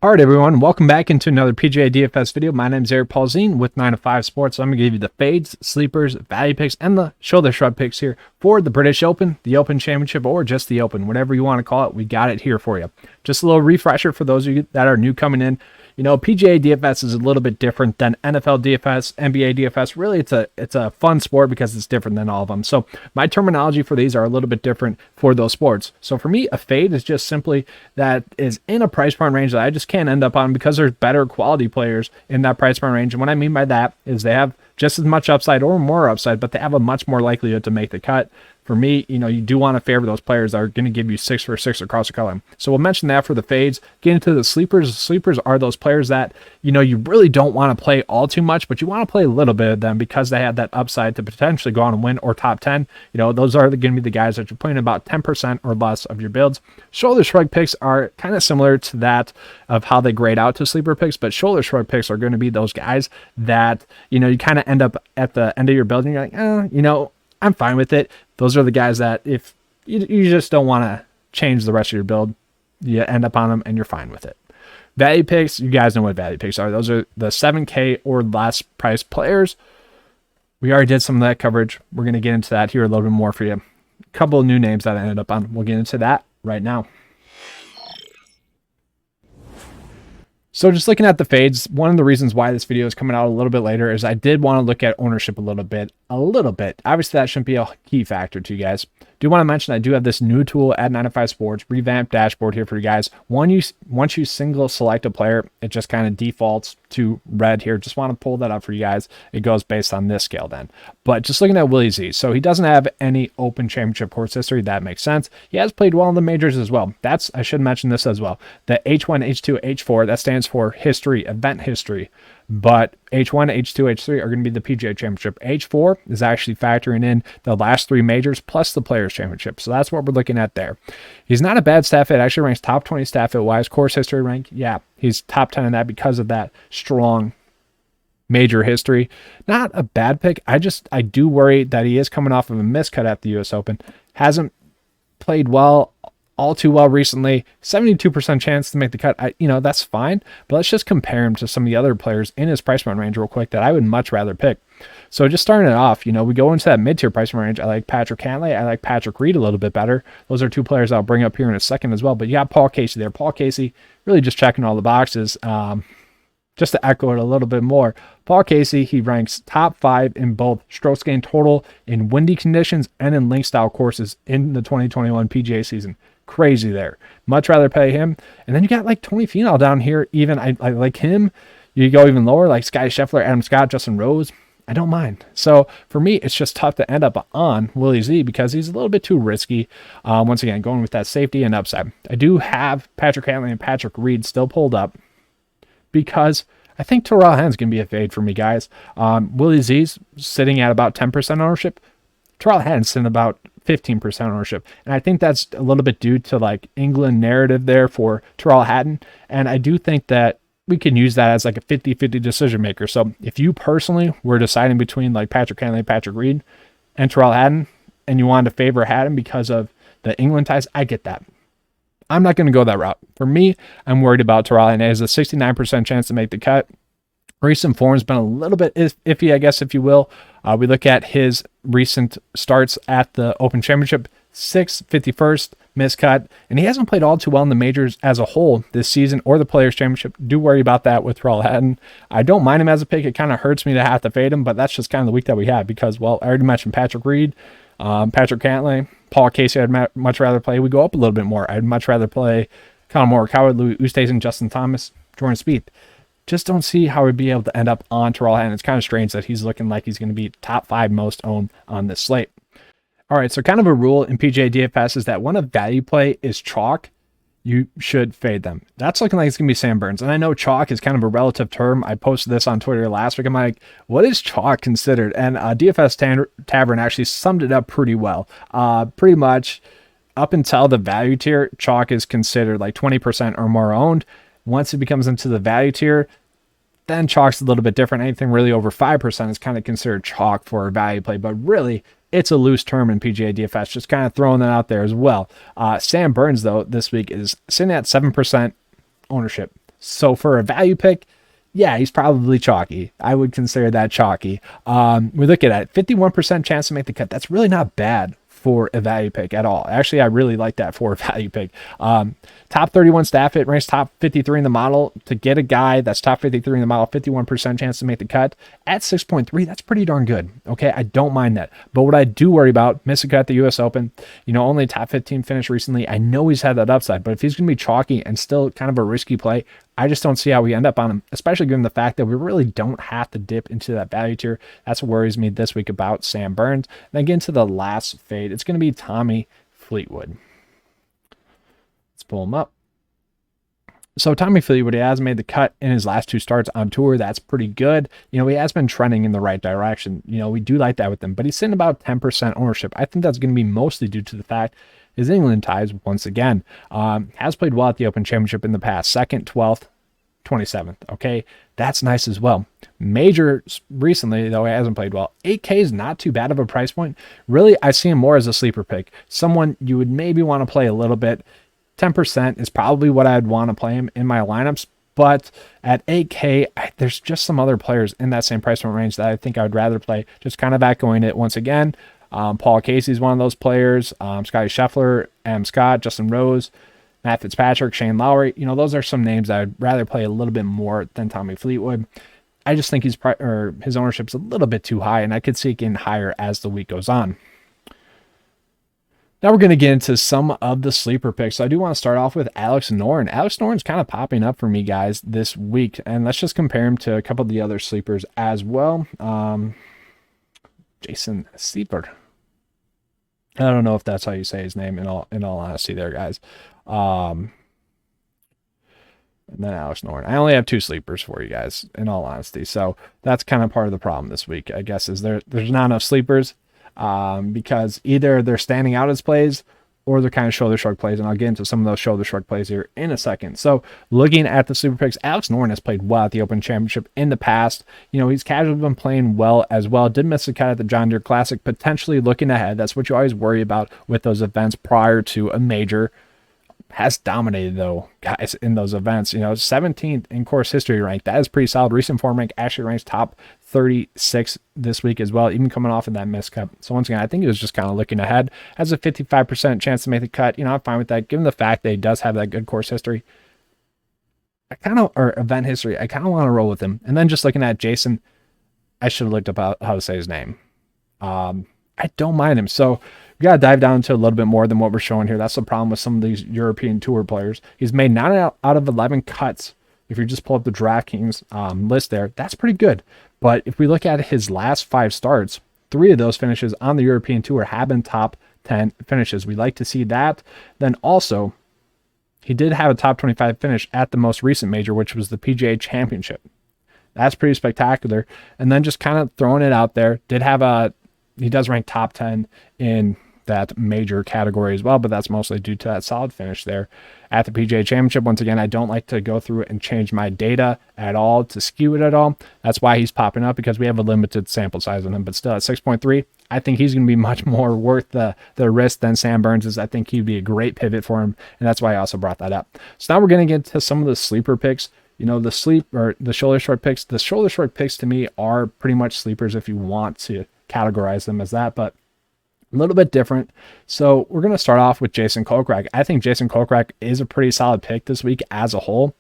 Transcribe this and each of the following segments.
Alright everyone, welcome back into another PGA DFS video. My name is Eric Paulzine with 9 to 5 Sports. So I'm going to give you the fades, sleepers, value picks, and the shoulder shrug picks here for the British Open, the Open Championship, or just the Open. Whatever you want to call it, we got it here for you. Just a little refresher for those of you that are new coming in. You know, PGA DFS is a little bit different than NFL DFS, NBA DFS. Really, it's a fun sport because it's different than all of them. So my terminology for these are a little bit different for those sports. So for me, a fade is just simply that is in a price point range that I just can't end up on because there's better quality players in that price point range. And what I mean by that is they have just as much upside or more upside, but they have a much more likelihood to make the cut. For me, you know, you do want to favor those players that are going to give you 6 for 6 across the column. So we'll mention that for the fades. Get into the sleepers. The sleepers are those players that, you know, you really don't want to play all too much, but you want to play a little bit of them because they have that upside to potentially go on and win or top 10. You know, those are going to be the guys that you're playing about 10% or less of your builds. Shoulder shrug picks are kind of similar to that of how they grade out to sleeper picks, but shoulder shrug picks are going to be those guys that, you know, you kind of end up at the end of your build and you're like, you know, I'm fine with it. Those are the guys that if you just don't want to change the rest of your build, you end up on them and you're fine with it. Value picks, you guys know what value picks are. Those are the 7K or less price players. We already did some of that coverage. We're going to get into that here a little bit more for you. A couple of new names that I ended up on. We'll get into that right now. So just looking at the fades, one of the reasons why this video is coming out a little bit later is I did want to look at ownership a little bit. Obviously, that shouldn't be a key factor to you guys. Do want to mention I do have this new tool at 9 to 5 Sports, revamped dashboard here for you guys. Once you single select a player, it just kind of defaults to red here. Just want to pull that up for you guys. It goes based on this scale then. But just looking at Willie Z, so he doesn't have any Open Championship course history. That makes sense. He has played well in the majors as well. I should mention this as well. The H1, H2, H4, that stands for history, event history. But H1, H2, H3 are going to be the PGA Championship. H4 is actually factoring in the last 3 majors plus the Players Championship. So that's what we're looking at there. He's not a bad stat fit. Actually ranks top 20 stat fit wise. Course history rank, yeah, he's top 10 in that because of that strong major history. Not a bad pick. I do worry that he is coming off of a miscut at the US Open. Hasn't played all too well recently. 72% chance to make the cut. That's fine, but let's just compare him to some of the other players in his price point range real quick that I would much rather pick. So just starting it off, we go into that mid-tier price point range. I like Patrick Cantlay. I like Patrick Reed a little bit better. Those are 2 players I'll bring up here in a second as well, but you got Paul Casey there. Paul Casey really just checking all the boxes. Just to echo it a little bit more, Paul Casey, he ranks top 5 in both strokes gained total in windy conditions and in link style courses in the 2021 PGA season. Crazy there. Much rather pay him. And then you got like Tony Finau down here. Even I like him. You go even lower, like Scottie Scheffler, Adam Scott, Justin Rose. I don't mind. So for me, it's just tough to end up on Willie Z because he's a little bit too risky. Once again, going with that safety and upside. I do have Patrick Cantlay and Patrick Reed still pulled up because I think Terrell Hatton's going to be a fade for me, guys. Willie Z's sitting at about 10% ownership. Terrell Hatton's sitting about 15% ownership. And I think that's a little bit due to like England narrative there for Terrell Hatton. And I do think that we can use that as like a 50-50 decision maker. So if you personally were deciding between like Patrick Cantlay, Patrick Reed, and Terrell Hatton, and you wanted to favor Hatton because of the England ties, I get that. I'm not going to go that route. For me, I'm worried about Terrell Hatton. He has a 69% chance to make the cut. Recent form's been a little bit iffy, I guess, if you will. We look at his recent starts at the Open Championship, 6th, 51st, miscut, and he hasn't played all too well in the majors as a whole this season or the Players Championship. Do worry about that with Terrell Hatton. I don't mind him as a pick. It kind of hurts me to have to fade him, but that's just kind of the week that we have because, well, I already mentioned Patrick Reed, Patrick Cantlay, Paul Casey I'd much rather play. We go up a little bit more. I'd much rather play Colin Morikawa, Louis Oosthuizen, Justin Thomas, Jordan Spieth. Just don't see how we'd be able to end up on Terrell Hatton. It's kind of strange that he's looking like he's going to be top 5 most owned on this slate. All right, so kind of a rule in PGA DFS is that when a value play is chalk, you should fade them. That's looking like it's going to be Sam Burns. And I know chalk is kind of a relative term. I posted this on Twitter last week. I'm like, what is chalk considered? And DFS Tavern actually summed it up pretty well. Pretty much up until the value tier, chalk is considered like 20% or more owned. Once it becomes into the value tier, then chalk's a little bit different. Anything really over 5% is kind of considered chalk for a value play, but really it's a loose term in PGA DFS. Just kind of throwing that out there as well. Sam Burns, though, this week is sitting at 7% ownership. So for a value pick, yeah, he's probably chalky. I would consider that chalky. We look at it, 51% chance to make the cut. That's really not bad for a value pick at all. Actually, I really like that for a value pick. Top 31 staff hit, ranks top 53 in the model. To get a guy that's top 53 in the model, 51% chance to make the cut at 6.3, that's pretty darn good. Okay, I don't mind that. But what I do worry about, missed a cut at the US Open, only top 15 finish recently. I know he's had that upside, but if he's going to be chalky and still kind of a risky play, I just don't see how we end up on him, especially given the fact that we really don't have to dip into that value tier. That's what worries me this week about Sam Burns. And then get into the last fade. It's going to be Tommy Fleetwood. Let's pull him up. So Tommy Fleetwood, he has made the cut in his last 2 starts on tour. That's pretty good. He has been trending in the right direction. We do like that with him, but he's sitting about 10% ownership. I think that's going to be mostly due to the fact his England ties once again. Has played well at the Open Championship in the past. 2nd, 12th, 27th. Okay, that's nice as well. Majors recently, though, he hasn't played well. 8K is not too bad of a price point. Really, I see him more as a sleeper pick. Someone you would maybe want to play a little bit. 10% is probably what I'd want to play him in my lineups. But at 8K, there's just some other players in that same price point range that I think I would rather play. Just kind of echoing it once again. Paul Casey's one of those players. Scotty Scheffler, M. Scott, Justin Rose, Matt Fitzpatrick, Shane Lowry. Those are some names I'd rather play a little bit more than Tommy Fleetwood. I just think his ownership's a little bit too high, and I could see it getting higher as the week goes on. Now we're going to get into some of the sleeper picks. So I do want to start off with Alex Noren. Alex Noren's kind of popping up for me, guys, this week. And let's just compare him to a couple of the other sleepers as well. Jason Sieber. I don't know if that's how you say his name in all honesty there, guys. And then Alex Noren. I only have 2 sleepers for you guys, in all honesty. So that's kind of part of the problem this week, I guess, is there's not enough sleepers because either they're standing out as plays or they're kind of shoulder shrug plays. And I'll get into some of those shoulder shrug plays here in a second. So looking at the sleeper picks, Alex Noren has played well at the Open Championship in the past. He's casually been playing well as well. Did miss a cut at the John Deere Classic, potentially looking ahead. That's what you always worry about with those events prior to a major. Has dominated, though, guys, in those events. 17th in course history rank. That is pretty solid. Recent form rank actually ranks top 36 this week as well, even coming off of that missed cut. So once again, I think he was just kind of looking ahead. Has a 55% chance to make the cut. I'm fine with that, given the fact that he does have that good course history. Or event history. I kind of want to roll with him. And then just looking at Jason, I should have looked up how to say his name. I don't mind him. So we got to dive down into a little bit more than what we're showing here. That's the problem with some of these European Tour players. He's made 9 out of 11 cuts. If you just pull up the DraftKings list there, that's pretty good. But if we look at his last 5 starts, 3 of those finishes on the European Tour have been top 10 finishes. We like to see that. Then also, he did have a top 25 finish at the most recent major, which was the PGA Championship. That's pretty spectacular. And then just kind of throwing it out there, he does rank top 10 in that major category as well, but that's mostly due to that solid finish there at the PGA Championship. Once again, I don't like to go through it and change my data at all to skew it at all. That's why he's popping up, because we have a limited sample size on him, but still at 6.3, I think he's going to be much more worth the risk than Sam Burns is. I think he'd be a great pivot for him, and that's why I also brought that up. So now we're going to get to some of the sleeper picks. The shoulder short picks. The shoulder short picks to me are pretty much sleepers if you want to categorize them as that, but a little bit different. So we're going to start off with Jason Kokrak. I think Jason Kokrak is a pretty solid pick this week as a whole.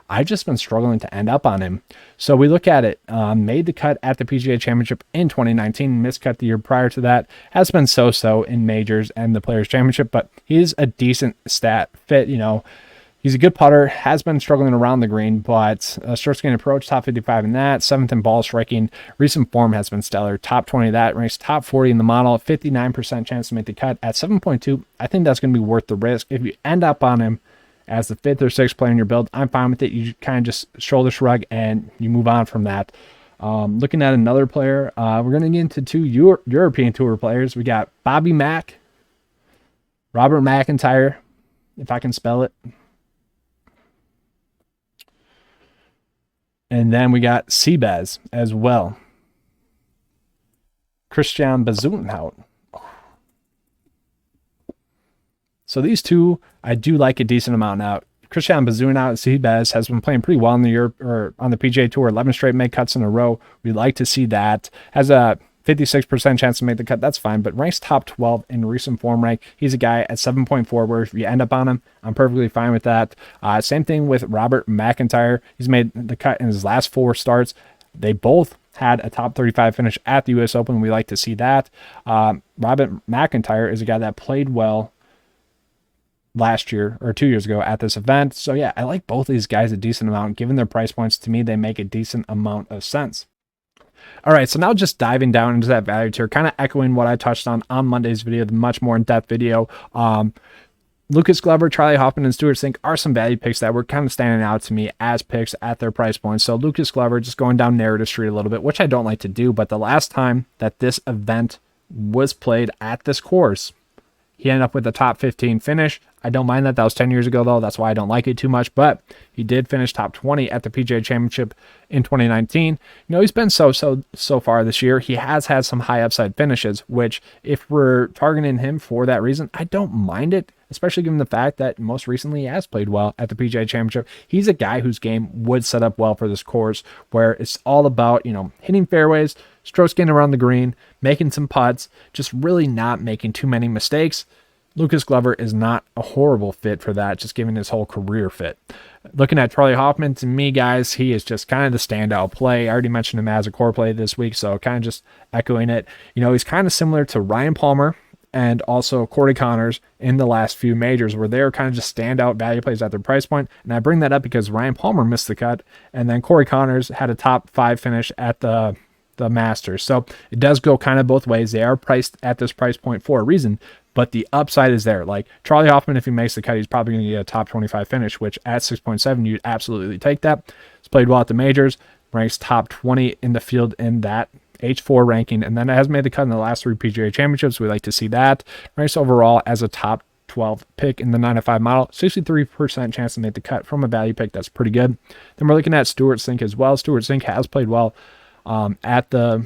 I've just been struggling to end up on him. So we look at it, made the cut at the PGA Championship in 2019, missed cut the year prior to that, has been so-so in majors and the Players Championship, but he's a decent stat fit. He's a good putter, has been struggling around the green, but short swing approach, top 55 in that, 7th in ball striking. Recent form has been stellar, top 20 of that, ranks top 40 in the model, 59% chance to make the cut at 7.2. I think that's going to be worth the risk. If you end up on him as the 5th or 6th player in your build, I'm fine with it. You kind of just shoulder shrug and you move on from that. Looking at another player, we're going to get into 2 European Tour players. We got Bobby Mack Robert McIntyre, if I can spell it. And then we got Seabass as well. Christian Bezuidenhout. So these two, I do like a decent amount now. Christian Bezuidenhout, Seabass, has been playing pretty well in the Europe or on the PGA Tour. 11 straight make cuts in a row. We like to see that. Has a 56% chance to make the cut. That's fine, but ranks top 12 in recent form rank. He's a guy at 7.4 where if you end up on him, I'm perfectly fine with that. Same thing with Robert McIntyre. He's made the cut in his last 4 starts. They both had a top 35 finish at the U.S. Open. We like to see that. Robert McIntyre is a guy that played well last year or 2 years ago at this event. So yeah, I like both of these guys a decent amount. Given their price points, to me, they make a decent amount of sense. All right, so now just diving down into that value tier, kind of echoing what I touched on Monday's video, the much more in-depth video. Lucas Glover, Charlie Hoffman, and Stuart Sink are some value picks that were kind of standing out to me as picks at their price points. So Lucas Glover, just going down narrative street a little bit, which I don't like to do, but the last time that this event was played at this course, he ended up with a top 15 finish. I don't mind that. That was 10 years ago, though. That's why I don't like it too much. But he did finish top 20 at the PGA Championship in 2019. You know, he's been so far this year. He has had some high upside finishes, which if we're targeting him for that reason, I don't mind it, especially given the fact that most recently he has played well at the PGA Championship. He's a guy whose game would set up well for this course, where it's all about, you know, hitting fairways, stroke getting around the green, making some putts, just really not making too many mistakes. Lucas Glover is not a horrible fit for that, just given his whole career fit. Looking at Charlie Hoffman, to me, guys, he is just kind of the standout play. I already mentioned him as a core play this week, so kind of just echoing it. You know, he's kind of similar to Ryan Palmer and also Corey Connors in the last few majors, where they're kind of just standout value plays at their price point. And I bring that up because Ryan Palmer missed the cut, and then Corey Connors had a top 5 finish at the Masters. So it does go kind of both ways. They are priced at this price point for a reason, but the upside is there. Like Charlie Hoffman, if he makes the cut, he's probably going to get a top 25 finish, which at 6.7, you'd absolutely take that. He's played well at the majors, ranks top 20 in the field in that H4 ranking, and then it has made the cut in the last 3 PGA Championships. We like to see that. Ranks overall as a top 12 pick in the 9-5 model, 63% chance to make the cut from a value pick. That's pretty good. Then we're looking at Stuart Sink as well. Stuart Sink has played well at the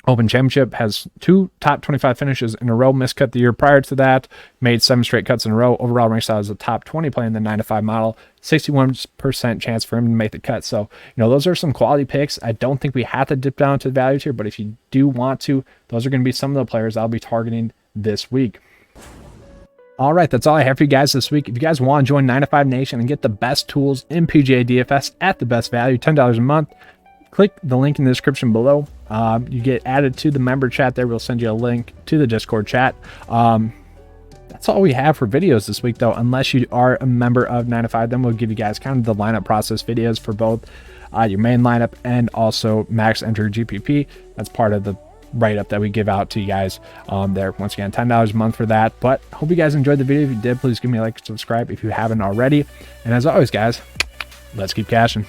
Open Championship, has 2 top 25 finishes in a row, miscut the year prior to that, made 7 straight cuts in a row, overall ranks out as a top 20 play in the 9-5 model, 61% chance for him to make the cut. So, you know, those are some quality picks. I don't think we have to dip down to the value tier, but if you do want to, those are going to be some of the players I'll be targeting this week. All right, that's all I have for you guys this week. If you guys want to join 9-5 Nation and get the best tools in PGA DFS at the best value, $10 a month, click the link in the description below. You get added to the member chat there. We'll send you a link to the Discord chat. That's all we have for videos this week, though. Unless you are a member of 9-5, then we'll give you guys kind of the lineup process videos for both your main lineup and also max enter GPP. That's part of the write-up that we give out to you guys there. Once again, $10 a month for that. But hope you guys enjoyed the video. If you did, please give me a like and subscribe if you haven't already. And as always, guys, let's keep cashing.